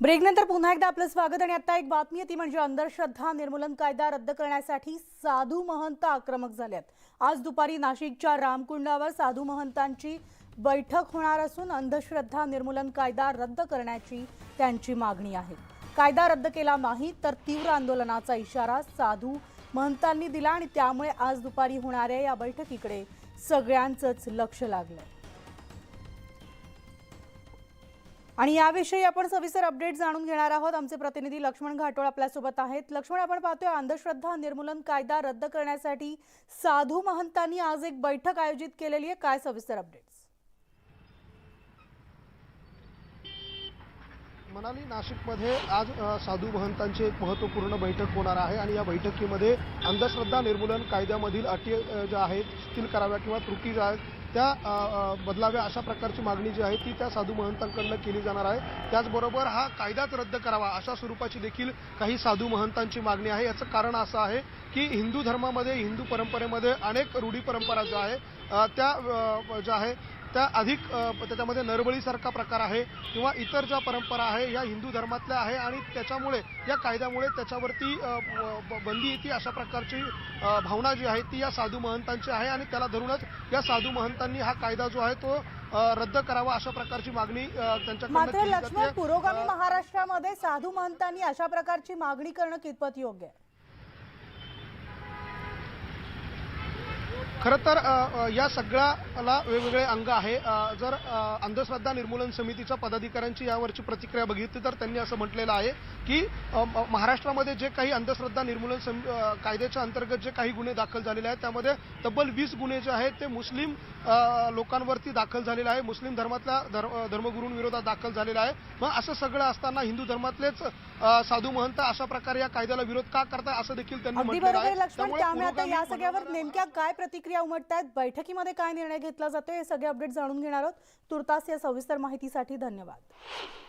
ब्रेकनंतर पुन्हा एकदा आपलं स्वागत आणि आता एक बातमी आहे ती म्हणजे अंधश्रद्धा निर्मूलन कायदा रद्द करण्यासाठी साधू महंत आक्रमक झालेत। आज दुपारी नाशिकच्या रामकुंडावर साधू महंतांची बैठक होणार असून अंधश्रद्धा निर्मूलन कायदा रद्द करण्याची त्यांची मागणी आहे। कायदा रद्द केला नाही तर तीव्र आंदोलनाचा इशारा साधू महंतांनी दिला आणि त्यामुळे आज दुपारी होणाऱ्या या बैठकीकडे सगळ्यांचंच लक्ष लागलंय। आणि याविषयी आपण सविस्तर अपडेट जाणून घेणार आहोत। आमचे प्रतिनिधी लक्ष्मण घाटोळ आपल्या सोबत आहेत। लक्ष्मण, आपण पाहतोय अंधश्रद्धा निर्मूलन कायदा रद्द करण्यासाठी साधू महंतांनी आज एक बैठक आयोजित केलेली आहे, काय सविस्तर अपडेट्स? मनाली, नाशिकमध्ये आज साधू महंतांची एक महत्त्वपूर्ण बैठक होणार आहे आणि या बैठकीमध्ये अंधश्रद्धा निर्मूलन कायद्यामधील अटी ज्या आहेत शिथिल कराव्या किंवा त्रुटी ज्या आहेत त्या बदलाव्या अशा प्रकारची मागणी जी आहे ती त्या साधू महंतांकडून केली जाणार आहे। त्याचबरोबर हा कायदाच रद्द करावा अशा स्वरूपाची देखील काही साधू महंतांची मागणी आहे। याचं कारण असं आहे की हिंदू धर्मामध्ये, हिंदू परंपरेमध्ये अनेक रूढी परंपरा ज्या आहे त्या ज्या आहे त्या अधिक त्याच्यामध्ये नरबळीसारखा प्रकार आहे किंवा इतर ज्या परंपरा आहे या हिंदू धर्मातल्या आहे आणि त्याच्यामुळे या कायद्यामुळे त्याच्यावरती बंदी येते अशा प्रकारची भावना जी आहे ती या साधू महंतांची आहे आणि त्याला धरूनच या साधू महंतांनी हा कायदा जो आहे तो रद्द करावा अशा प्रकारची मागणी त्यांच्याकडून मात्र लक्ष्मण, पुरोगामी महाराष्ट्रामध्ये साधू महंतांनी अशा प्रकारची मागणी करणं कितपत योग्य आहे? खरं तर या सगळ्याला वेगवेगळे अंग आहे। जर अंधश्रद्धा निर्मूलन समितीच्या पदाधिकाऱ्यांची यावरची प्रतिक्रिया बघितली तर त्यांनी असं म्हटलेलं आहे की महाराष्ट्रामध्ये जे काही अंधश्रद्धा निर्मूलन कायद्याच्या अंतर्गत जे काही गुन्हे दाखल झालेले आहेत त्यामध्ये तब्बल 20 गुन्हे जे आहेत ते मुस्लिम लोकांवरती दाखल झालेले आहे, मुस्लिम धर्मातल्या धर्मगुरूंविरोधात दाखल झालेला आहे। मग असं सगळं असताना हिंदू धर्मातलेच साधू महंत अशा प्रकारे या कायद्याला विरोध का करताय असं देखील त्यांनी म्हटलेलं आहे। त्यामुळे आता या सगळ्यावर नेमक्या काय प्रतिक्रिया उमटतायत, बैठकीमध्ये काय निर्णय घेतला जातोय, हे सगळे अपडेट जाणून घेणार आहोत। तुर्तास या सविस्तर माहितीसाठी धन्यवाद।